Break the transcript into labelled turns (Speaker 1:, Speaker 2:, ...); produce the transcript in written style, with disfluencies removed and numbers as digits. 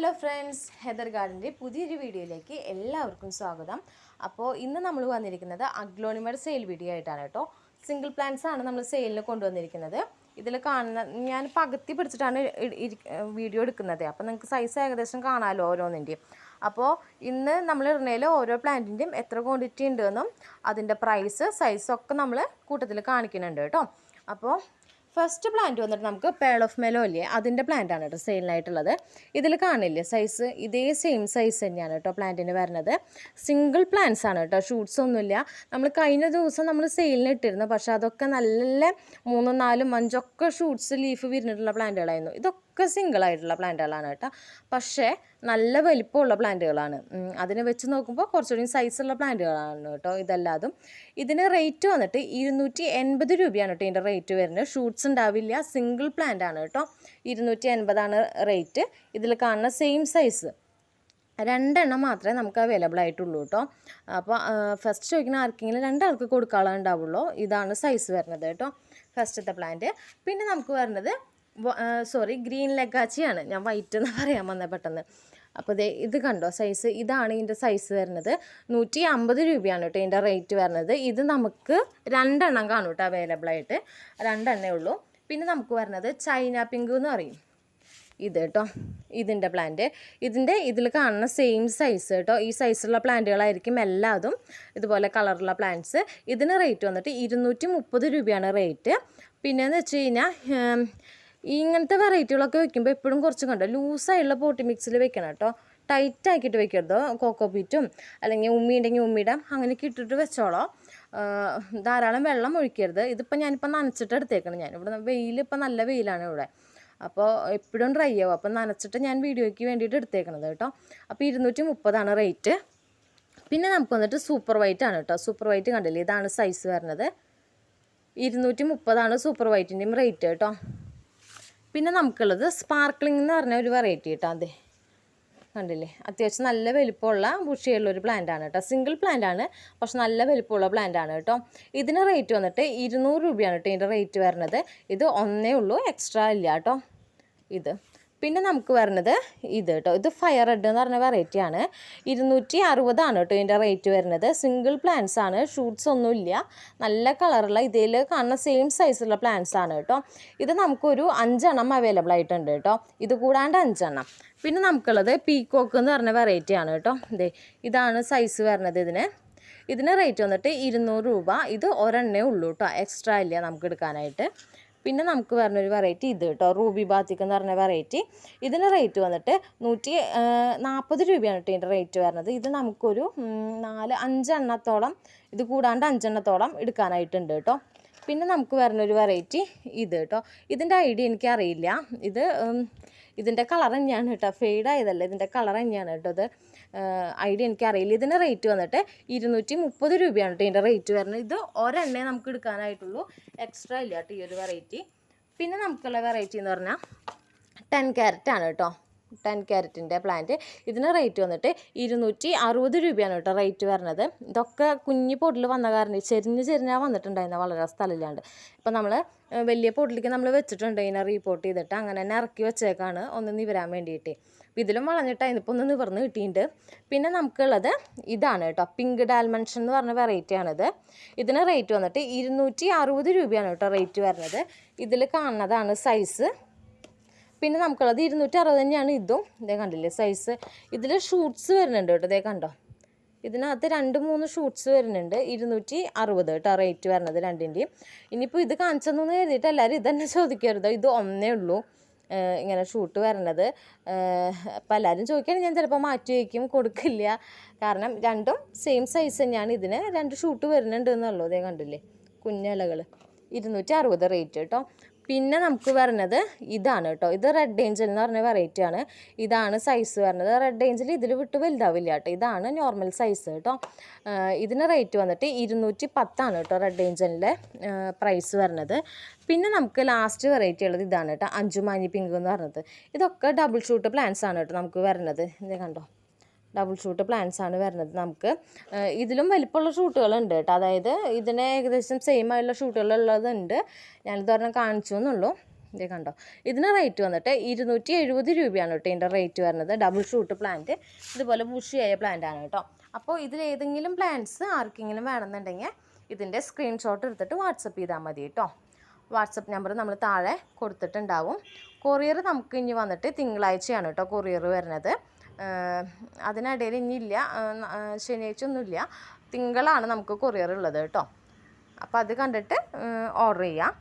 Speaker 1: Hello friends, Heather ഗാർഡൻ്റെ പുതിയൊരു വീഡിയോയിലേക്ക് എല്ലാവർക്കും സ്വാഗതം. അപ്പോൾ ഇന്ന് നമ്മൾ വന്നിരിക്കുന്നത് അഗ്ലോണിമയുടെ സെയിൽ വീഡിയോ ആയിട്ടാണ് കേട്ടോ. സിംഗിൾ പ്ലാന്റ്സ് ആണ് നമ്മൾ സെയിലിന് കൊണ്ടുവന്നിരിക്കുന്നത്. ഇതിൽ കാണുന്ന ഞാൻ പകുതി പിടിച്ചിട്ടാണ് വീഡിയോ എടുക്കുന്നത്. അപ്പോൾ നിങ്ങൾക്ക് സൈസ് ഏകദേശം കാണാമല്ലോ ഓരോന്നിൻ്റെയും. അപ്പോൾ ഇന്ന് നമ്മൾ ഇടുന്നതിൽ ഓരോ പ്ലാന്റിൻ്റെയും എത്ര ക്വാണ്ടിറ്റി ഉണ്ടെന്നും അതിൻ്റെ പ്രൈസ് സൈസൊക്കെ നമ്മൾ കൂട്ടത്തിൽ കാണിക്കുന്നുണ്ട് കേട്ടോ. അപ്പോൾ ഫസ്റ്റ് പ്ലാന്റ് വന്നിട്ട് നമുക്ക് പേൾ ഓഫ് മെലോ ഇല്ലേ, അതിൻ്റെ പ്ലാന്റ് ആണ് കേട്ടോ സെയിലിനായിട്ടുള്ളത്. ഇതിൽ കാണില്ലേ സൈസ്, ഇതേ സെയിം സൈസ് തന്നെയാണ് കേട്ടോ പ്ലാന്റിന് വരുന്നത്. സിംഗിൾ പ്ലാന്റ്സ് ആണ് കേട്ടോ, ഷൂട്ട്സ് ഒന്നുമില്ല. നമ്മൾ കഴിഞ്ഞ ദിവസം നമ്മൾ സെയിലിന് ഇട്ടിരുന്നു, പക്ഷേ അതൊക്കെ നല്ല 3, 4, 5 ഷൂട്ട്സ് ലീഫ് വിരിഞ്ഞിട്ടുള്ള പ്ലാന്റുകളായിരുന്നു. ഇതൊക്കെ സിംഗിൾ ആയിട്ടുള്ള പ്ലാന്റുകളാണ് കേട്ടോ, പക്ഷേ നല്ല വലിപ്പമുള്ള പ്ലാന്റുകളാണ്. അതിനെ വെച്ച് നോക്കുമ്പോൾ കുറച്ചുകൂടി സൈസുള്ള പ്ലാന്റുകളാണ് കേട്ടോ ഇതെല്ലാതും. ഇതിന് റേറ്റ് വന്നിട്ട് 280 രൂപയാണ് കേട്ടോ ഇതിൻ്റെ റേറ്റ് വരുന്നത്. ഷൂട്ട്സ് ഉണ്ടാവില്ല, സിംഗിൾ പ്ലാന്റ് ആണ് കേട്ടോ. 280 റേറ്റ്. ഇതിൽ കാണുന്ന സെയിം സൈസ് 2 മാത്രമേ നമുക്ക് അവൈലബിൾ ആയിട്ടുള്ളൂ കേട്ടോ. അപ്പോൾ ഫസ്റ്റ് ചോദിക്കുന്ന ആർക്കെങ്കിലും 2 ആൾക്ക് കൊടുക്കാനുള്ള ഉണ്ടാവുള്ളൂ. ഇതാണ് സൈസ് വരുന്നത് കേട്ടോ ഫസ്റ്റത്തെ പ്ലാന്റ്. പിന്നെ നമുക്ക് വരുന്നത് ഗ്രീൻ ലെഗാച്ചിയാണ്. ഞാൻ വൈറ്റ് എന്ന് പറയാൻ വന്നത് പെട്ടെന്ന്. അപ്പോൾ ഇത് കണ്ടോ സൈസ്, ഇതാണ് ഇതിൻ്റെ സൈസ് വരുന്നത്. 150 രൂപയാണ് കേട്ടോ ഇതിൻ്റെ റേറ്റ് വരുന്നത്. ഇത് നമുക്ക് 2 കാണും കേട്ടോ അവൈലബിൾ ആയിട്ട്, 2 ഉള്ളൂ. പിന്നെ നമുക്ക് വരുന്നത് ചൈന പിങ്ക് എന്ന് പറയും ഇത് കേട്ടോ, ഇതിൻ്റെ പ്ലാന്റ്. ഇതിൽ കാണുന്ന സെയിം സൈസ് കേട്ടോ. ഈ സൈസുള്ള പ്ലാന്റുകളായിരിക്കും എല്ലാതും, ഇതുപോലെ കളറുള്ള പ്ലാന്റ്സ്. ഇതിന് റേറ്റ് വന്നിട്ട് 230 രൂപയാണ് റേറ്റ്. പിന്നെയെന്ന് വെച്ച് കഴിഞ്ഞാൽ ഇങ്ങനത്തെ വെറൈറ്റികളൊക്കെ വെക്കുമ്പോൾ എപ്പോഴും കുറച്ച് കണ്ടോ ലൂസായുള്ള പോട്ടി മിക്സിൽ വെക്കണം കേട്ടോ. ടൈറ്റ് ആക്കിയിട്ട് വെക്കരുത്. കോക്കോ പീറ്റും അല്ലെങ്കിൽ ഉമ്മി ഉണ്ടെങ്കിൽ ഉമ്മിയിടാം, അങ്ങനെയൊക്കെ ഇട്ടിട്ട് വെച്ചോളോ. ധാരാളം വെള്ളം ഒഴിക്കരുത്. ഇതിപ്പോൾ ഞാനിപ്പോൾ നനച്ചിട്ട് എടുത്തേക്കണം. ഇവിടെ ഇപ്പം നല്ല വെയിലാണ് ഇവിടെ, അപ്പോൾ എപ്പോഴും ഡ്രൈ ആവും. അപ്പം നനച്ചിട്ട് ഞാൻ വീഡിയോയ്ക്ക് വേണ്ടിയിട്ട് എടുത്തേക്കണത് കേട്ടോ. അപ്പോൾ 230 റേറ്റ്. പിന്നെ നമുക്ക് വന്നിട്ട് സൂപ്പർ വൈറ്റ് ആണ് കേട്ടോ. സൂപ്പർ വൈറ്റ് കണ്ടില്ലേ, ഇതാണ് സൈസ് വരുന്നത്. 230 സൂപ്പർ വൈറ്റിൻ്റെയും റേറ്റ് കേട്ടോ. പിന്നെ നമുക്കുള്ളത് സ്പാർക്ലിംഗ് എന്ന് പറഞ്ഞ ഒരു വെറൈറ്റി കേട്ടോ. അതെ കണ്ടില്ലേ, അത്യാവശ്യം നല്ല വലിപ്പമുള്ള ബുഷിയുള്ളൊരു പ്ലാന്റ് ആണ് കേട്ടോ. സിംഗിൾ പ്ലാന്റ് ആണ്, പക്ഷെ നല്ല വലിപ്പമുള്ള പ്ലാന്റ് ആണ് കേട്ടോ. ഇതിന് റേറ്റ് വന്നിട്ട് 200 രൂപയാണ് കേട്ടോ ഇതിൻ്റെ റേറ്റ് വരുന്നത്. ഇത് ഒന്നേ ഉള്ളൂ, എക്സ്ട്രാ ഇല്ല കേട്ടോ ഇത്. പിന്നെ നമുക്ക് വരുന്നത് ഇത് കേട്ടോ, ഇത് ഫയർ റെഡ് എന്ന് പറഞ്ഞ വെറൈറ്റിയാണ്. 260 കേട്ടോ ഇതിൻ്റെ റേറ്റ് വരുന്നത്. സിംഗിൾ പ്ലാന്റ്സ് ആണ്, ഷൂട്ട്സ് ഒന്നുമില്ല, നല്ല കളറുള്ള ഇതിൽ കാണുന്ന സെയിം സൈസുള്ള പ്ലാന്റ്സ് ആണ് കേട്ടോ. ഇത് നമുക്കൊരു 5 അവൈലബിൾ ആയിട്ടുണ്ട് കേട്ടോ, ഇത് കൂടാണ്ട് 5. പിന്നെ നമുക്കുള്ളത് പീക്കോക്ക് എന്ന് പറഞ്ഞ വെറൈറ്റി ആണ് കേട്ടോ. ഇതാണ് സൈസ് വരുന്നത്. ഇതിന് റേറ്റ് വന്നിട്ട് 200 രൂപ. ഇത് ഒരെണ്ണേ ഉള്ളൂ കേട്ടോ, എക്സ്ട്രാ ഇല്ല നമുക്ക് എടുക്കാനായിട്ട്. പിന്നെ നമുക്ക് പറഞ്ഞൊരു വെറൈറ്റി ഇത് കേട്ടോ, റൂബി ബാത്തിക് എന്ന് പറഞ്ഞ വെറൈറ്റി. ഇതിന് റേറ്റ് വന്നിട്ട് 140 രൂപയാണ് കേട്ടോ ഇതിൻ്റെ റേറ്റ് വരുന്നത്. ഇത് നമുക്കൊരു 4-5 ഇത് കൂടാണ്ട് 5 എടുക്കാനായിട്ടുണ്ട് കേട്ടോ. പിന്നെ നമുക്ക് വരുന്നൊരു വെറൈറ്റി ഇത് കേട്ടോ. ഇതിൻ്റെ ഐഡിയ എനിക്കറിയില്ല. ഇതിൻ്റെ കളർ തന്നെയാണ് കേട്ടോ, ഫെയ്ഡ് ആയതല്ല, ഇതിൻ്റെ കളർ തന്നെയാണ് കേട്ടോ. ഇത് ഐഡിയ എനിക്കറിയില്ല. ഇതിൻ്റെ റേറ്റ് വന്നിട്ട് 230 രൂപയാണ് കേട്ടോ ഇതിൻ്റെ റേറ്റ് വരുന്നത്. ഇത് ഒരെണ്ണേ നമുക്ക് എടുക്കാനായിട്ടുള്ളൂ, എക്സ്ട്രാ ഇല്ല കേട്ടോ ഈ ഒരു വെറൈറ്റി. പിന്നെ നമുക്കുള്ള വെറൈറ്റി എന്ന് പറഞ്ഞാൽ 10 ക്യാരറ്റ് ആണ് കേട്ടോ. 10 ക്യാരറ്റിൻ്റെ പ്ലാന്റ്. ഇതിന് റേറ്റ് വന്നിട്ട് 260 രൂപയാണ് കേട്ടോ റേറ്റ് വരുന്നത്. ഇതൊക്കെ കുഞ്ഞു പൊടിൽ വന്ന കാരണം ചെരിഞ്ഞാൽ വന്നിട്ടുണ്ടായിരുന്ന വളരെ സ്ഥലമില്ലാണ്ട്. ഇപ്പം നമ്മൾ വലിയ പൊടിലേക്ക് നമ്മൾ വെച്ചിട്ടുണ്ട്, ഇതിനെ റീപോർട്ട് ചെയ്തിട്ട് അങ്ങനെ തന്നെ ഇറക്കി വെച്ചേക്കാണ് ഒന്ന് നിവരാൻ വേണ്ടിയിട്ട്. അപ്പോൾ ഇതിലും വളഞ്ഞിട്ടായിരുന്നു, ഇപ്പോൾ ഒന്ന് നിവർന്ന് കിട്ടിയിട്ടുണ്ട്. പിന്നെ നമുക്കുള്ളത് ഇതാണ് കേട്ടോ, പിങ്ക് ഡാൽമൻഷൻ എന്ന് പറഞ്ഞ വെറൈറ്റിയാണിത്. ഇതിന് റേറ്റ് വന്നിട്ട് 260 രൂപയാണ് കേട്ടോ റേറ്റ് വരുന്നത്. ഇതിൽ കാണുന്നതാണ് സൈസ്. പിന്നെ നമുക്കുള്ളത് 260 തന്നെയാണ് ഇതും. ഇതേ കണ്ടില്ലേ സൈസ്. ഇതിൽ ഷൂട്ട്സ് വരുന്നുണ്ട് കേട്ടോ, ഇതേ കണ്ടോ, ഇതിനകത്ത് 2-3 ഷൂട്ട്സ് വരുന്നുണ്ട്. 260 കേട്ടോ റേറ്റ് വരുന്നത് രണ്ടിൻ്റെയും. ഇനിയിപ്പോൾ ഇത് കാണിച്ചെന്നു എഴുതിയിട്ട് എല്ലാവരും ഇതന്നെ ചോദിക്കരുത്, ഇത് ഒന്നേ ഉള്ളൂ ഇങ്ങനെ ഷൂട്ട് വരണത്. അപ്പോൾ എല്ലാവരും ചോദിക്കുകയാണെങ്കിൽ ഞാൻ ചിലപ്പോൾ മാറ്റി വയ്ക്കും, കൊടുക്കില്ല. കാരണം രണ്ടും സെയിം സൈസ് തന്നെയാണ്. ഇതിന് 2 ഷൂട്ട് വരുന്നുണ്ട് എന്നുള്ളൂ. ഇതേ കണ്ടില്ലേ കുഞ്ഞിലകൾ. 260 റേറ്റ് കേട്ടോ. പിന്നെ നമുക്ക് വരുന്നത് ഇതാണ് കേട്ടോ, ഇത് റെഡ് ഏഞ്ചൽ എന്ന് പറഞ്ഞ വെറൈറ്റി ആണ്. ഇതാണ് സൈസ് വരുന്നത്. റെഡ് ഏഞ്ചൽ ഇതിൽ വിട്ട് വലുതാവില്ല കേട്ടോ, ഇതാണ് നോർമൽ സൈസ് കേട്ടോ. ഇതിന് റേറ്റ് വന്നിട്ട് 210 കേട്ടോ റെഡ് ഏഞ്ചലിൻ്റെ പ്രൈസ് വരുന്നത്. പിന്നെ നമുക്ക് ലാസ്റ്റ് വെറൈറ്റി ഉള്ളത് ഇതാണ് കേട്ടോ, അഞ്ചുമാനി പിങ്ക് എന്ന് പറഞ്ഞത്. ഇതൊക്കെ ഡബിൾ ഷൂട്ട് പ്ലാന്റ്സ് ആണ് കേട്ടോ നമുക്ക് വരുന്നത്. ഇത് കണ്ടോ, ഡബിൾ ഷൂട്ട് പ്ലാന്റ്സ് ആണ് വരുന്നത് നമുക്ക്. ഇതിലും വലിപ്പമുള്ള ഷൂട്ടുകളുണ്ട് കേട്ടോ, അതായത് ഇതിന് ഏകദേശം സെയിം ആയുള്ള ഷൂട്ടുകളുള്ളതുണ്ട്. ഞാനിത് ഒരെണ്ണം കാണിച്ചു എന്നുള്ളൂ. ഇതേ കണ്ടോ. ഇതിന് റേറ്റ് വന്നിട്ട് 270 രൂപയാണ് കേട്ടോ ഇതിൻ്റെ റേറ്റ് വരുന്നത്. ഡബിൾ ഷൂട്ട് പ്ലാന്റ്, ഇതുപോലെ ബുഷിയായ പ്ലാന്റാണ് കേട്ടോ. അപ്പോൾ ഇതിലേതെങ്കിലും പ്ലാന്റ്സ് ആർക്കെങ്കിലും വേണമെന്നുണ്ടെങ്കിൽ ഇതിൻ്റെ സ്ക്രീൻഷോട്ട് എടുത്തിട്ട് വാട്സപ്പ് ചെയ്താൽ മതി കേട്ടോ. വാട്സപ്പ് നമ്പർ നമ്മൾ താഴെ കൊടുത്തിട്ടുണ്ടാവും. കൊറിയർ നമുക്ക് ഇനി വന്നിട്ട് തിങ്കളാഴ്ചയാണ് കേട്ടോ കൊറിയർ വരുന്നത്. അതിനിടയിൽ ഇനിയില്ല, ശനിയാഴ്ച ഒന്നുമില്ല, തിങ്കളാണ് നമുക്ക് കൊറിയർ ഉള്ളത് കേട്ടോ. അപ്പോൾ അത് കണ്ടിട്ട് ഓർഡർ ചെയ്യാം.